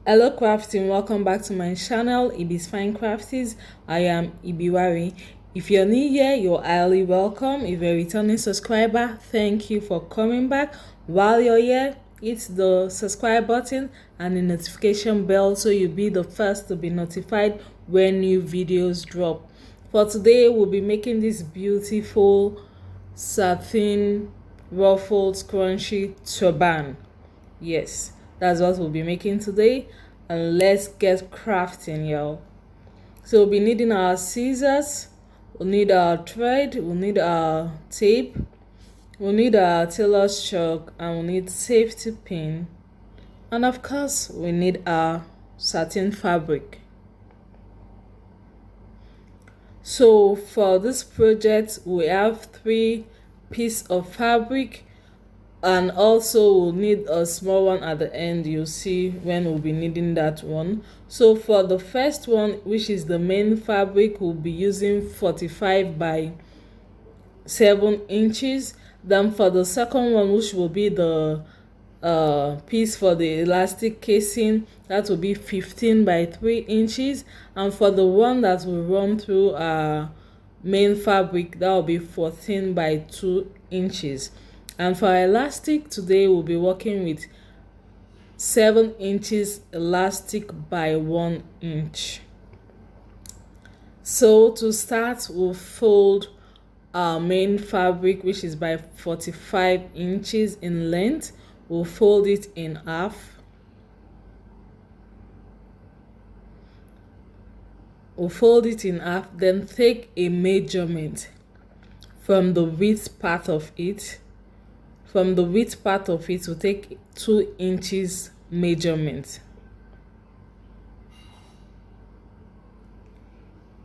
Hello crafting, welcome back to my channel Ibi's Fine Crafties. I am Ibiwari. If you're new here, you're highly welcome. If you're a returning subscriber, thank you for coming back. While you're here, hit the subscribe button and the notification bell so you'll be the first to be notified when new videos drop. For today, we'll be making this beautiful satin ruffled scrunchie turban. Yes, that's what we'll be making today, and let's get crafting, y'all. So we'll be needing our scissors, we'll need our thread, we'll need our tape, we'll need our tailor's chalk, and we'll need safety pin, and of course we need our satin fabric. So for this project we have 3 pieces of fabric, and also we'll need a small one at the end. You'll see when we'll be needing that one. So for the first one, which is the main fabric, we'll be using 45 by 7 inches. Then for the second one, which will be the piece for the elastic casing, that will be 15 by 3 inches. And for the one that will run through our main fabric, that will be 14 by 2 inches. And for our elastic, today we'll be working with 7 inches elastic by 1 inch. So to start, we'll fold our main fabric, which is by 45 inches in length. We'll fold it in half. We'll fold it in half, then take a measurement from the width part of it. From the width part of it, we'll take 2 inches measurement.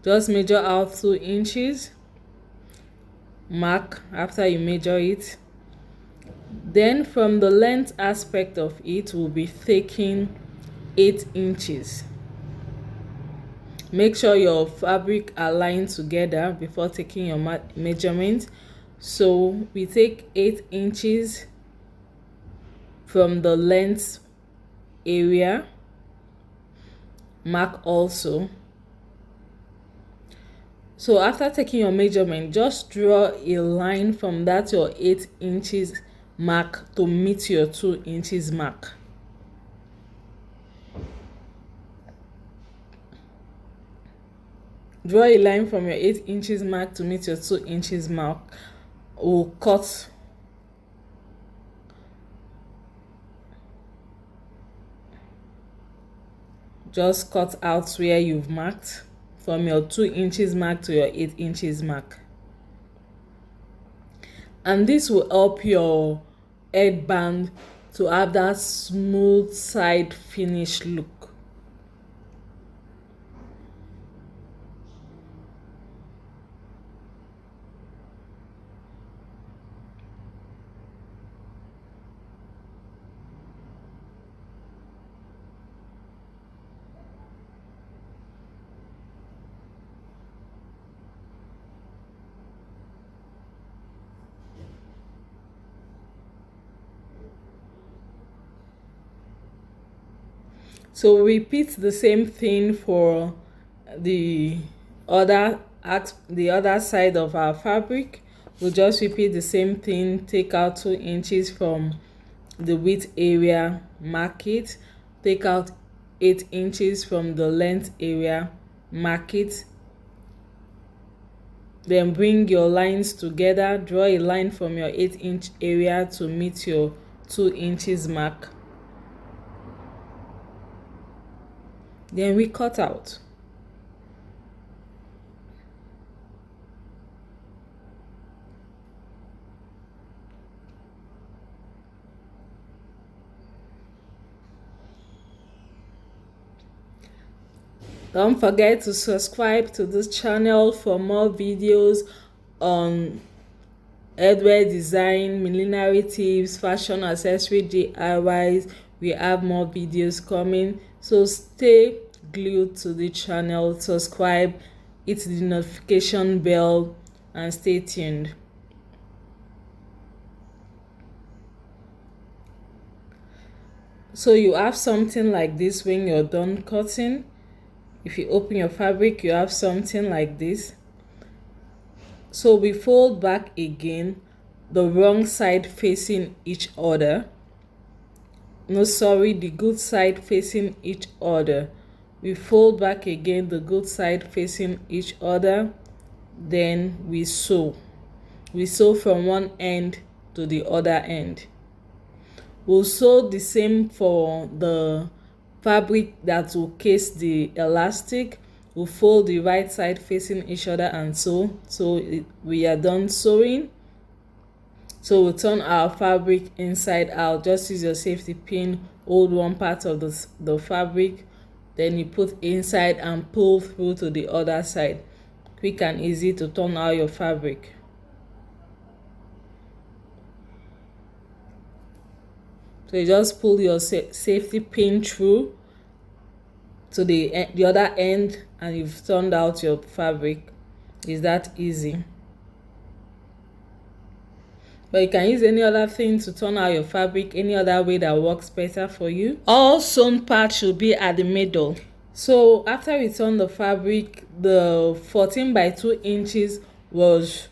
Just measure out 2 inches. Mark after you measure it. Then from the length aspect of it, we'll be taking 8 inches. Make sure your fabric aligns together before taking your measurement. So we take 8 inches from the length area. Mark also. So after taking your measurement, just draw a line from that your 8 inches mark to meet your 2 inches mark. Draw a line from your 8 inches mark to meet your 2 inches mark. We'll cut just cut out where you've marked from your 2 inches mark to your 8 inches mark, and this will help your headband to have that smooth side finish look. So repeat the same thing for the other side of our fabric. We'll just repeat the same thing. Take out 2 inches from the width area, mark it. Take out 8 inches from the length area, mark it. Then bring your lines together. Draw a line from your 8-inch area to meet your 2 inches mark. Then we cut out. Don't forget to subscribe to this channel for more videos on headwear design, millinery tips, fashion accessory DIYs. We have more videos coming, so stay glued to the channel, subscribe, hit the notification bell, and stay tuned. So you have something like this when you're done cutting. If you open your fabric, you have something like this. So we fold back again, the wrong side facing each other. No, sorry, the good side facing each other. We fold back again, the good side facing each other. Then we sew. We sew from one end to the other end. We'll sew the same for the fabric that will case the elastic. We'll fold the right side facing each other and sew. So we are done sewing. So we'll turn our fabric inside out. Just use your safety pin, hold one part of the fabric, then you put inside and pull through to the other side. Quick and easy to turn out your fabric. So you just pull your safety pin through to the other end and you've turned out your fabric. It's that easy. But you can use any other thing to turn out your fabric, any other way that works better for you. All sewn parts should be at the middle. So after we turn the fabric, the 14 by 2 inches was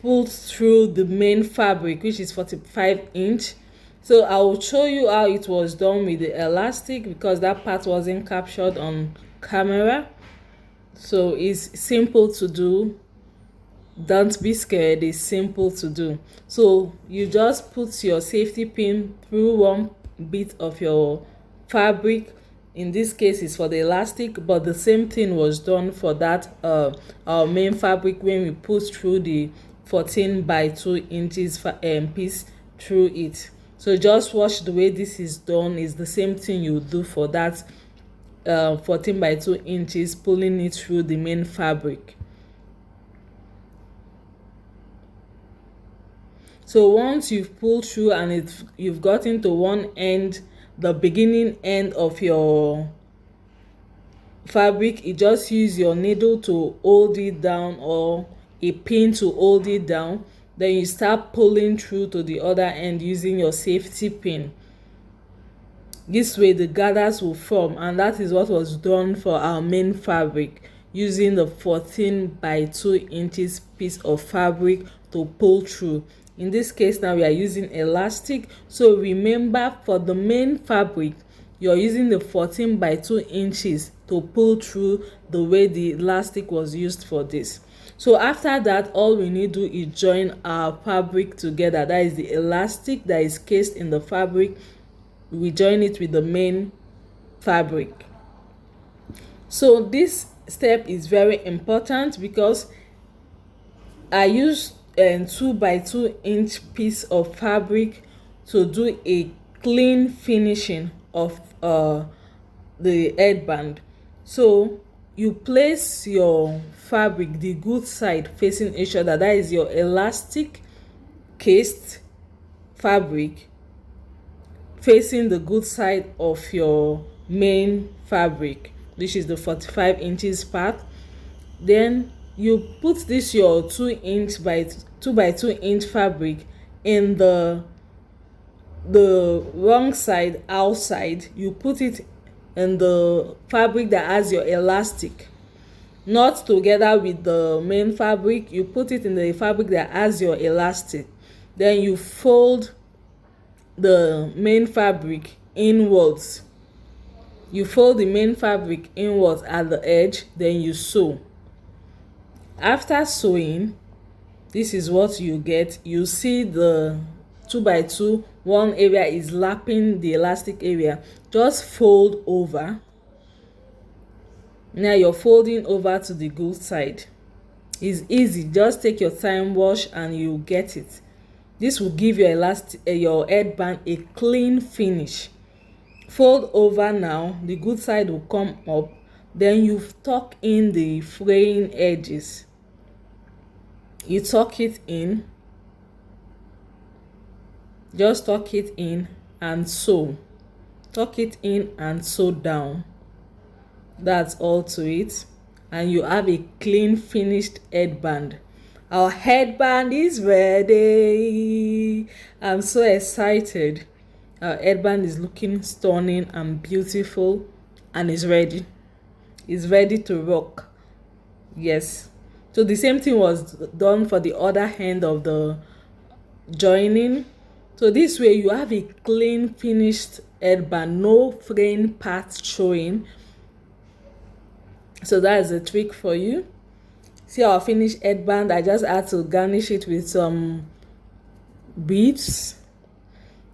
pulled through the main fabric, which is 45 inch. So I will show you how it was done with the elastic because that part wasn't captured on camera. So it's simple to do. Don't be scared, it's simple to do. So you just put your safety pin through one bit of your fabric. In this case it's for the elastic, but the same thing was done for that our main fabric when we put through the 14 by 2 inches piece through it. So just watch the way this is done. Is the same thing you do for that 14 by 2 inches, pulling it through the main fabric. So once you've pulled through and you've gotten to one end, the beginning end of your fabric, you just use your needle to hold it down or a pin to hold it down. Then you start pulling through to the other end using your safety pin. This way the gathers will form, and that is what was done for our main fabric, using the 14 by 2 inches piece of fabric to pull through. In this case now we are using elastic, so remember for the main fabric you're using the 14 by 2 inches to pull through the way the elastic was used for this. So after that, all we need to do is join our fabric together. That is the elastic that is cased in the fabric. We join it with the main fabric. So this step is very important because I used a 2 by 2 inch piece of fabric to do a clean finishing of the headband. So you place your fabric, the good side facing each other. That is your elastic cased fabric facing the good side of your main fabric, which is the 45 inches part. Then you put this your 2 by 2 inch fabric in the wrong side outside. You put it in the fabric that has your elastic, not together with the main fabric. You put it in the fabric that has your elastic. Then you fold the main fabric inwards. You fold the main fabric inwards at the edge, then you sew. After sewing, this is what you get. You see the 2 by 2, one area is lapping the elastic area. Just fold over. Now you're folding over to the good side. It's easy, just take your time, wash, and you get it. This will give your headband a clean finish. Fold over now, the good side will come up. Then you tuck in the fraying edges. You tuck it in. Just tuck it in and sew. Tuck it in and sew down. That's all to it. And you have a clean finished headband. Our headband is ready. I'm so excited. Our headband is looking stunning and beautiful, and is ready. It's ready to rock. Yes. So the same thing was done for the other hand of the joining. So this way you have a clean finished headband, no fraying parts showing. So that is a trick for you. See our finished headband. I just had to garnish it with some beads.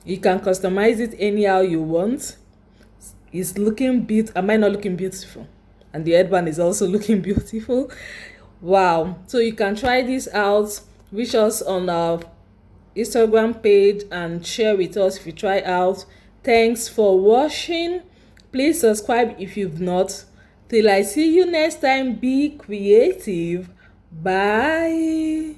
You can customize it anyhow you want. It's looking beautiful. Am I not looking beautiful? And the headband is also looking beautiful. Wow. So you can try this out. Reach us on our Instagram page and share with us if you try out. Thanks for watching. Please subscribe if you've not. Till I see you next time, be creative. Bye.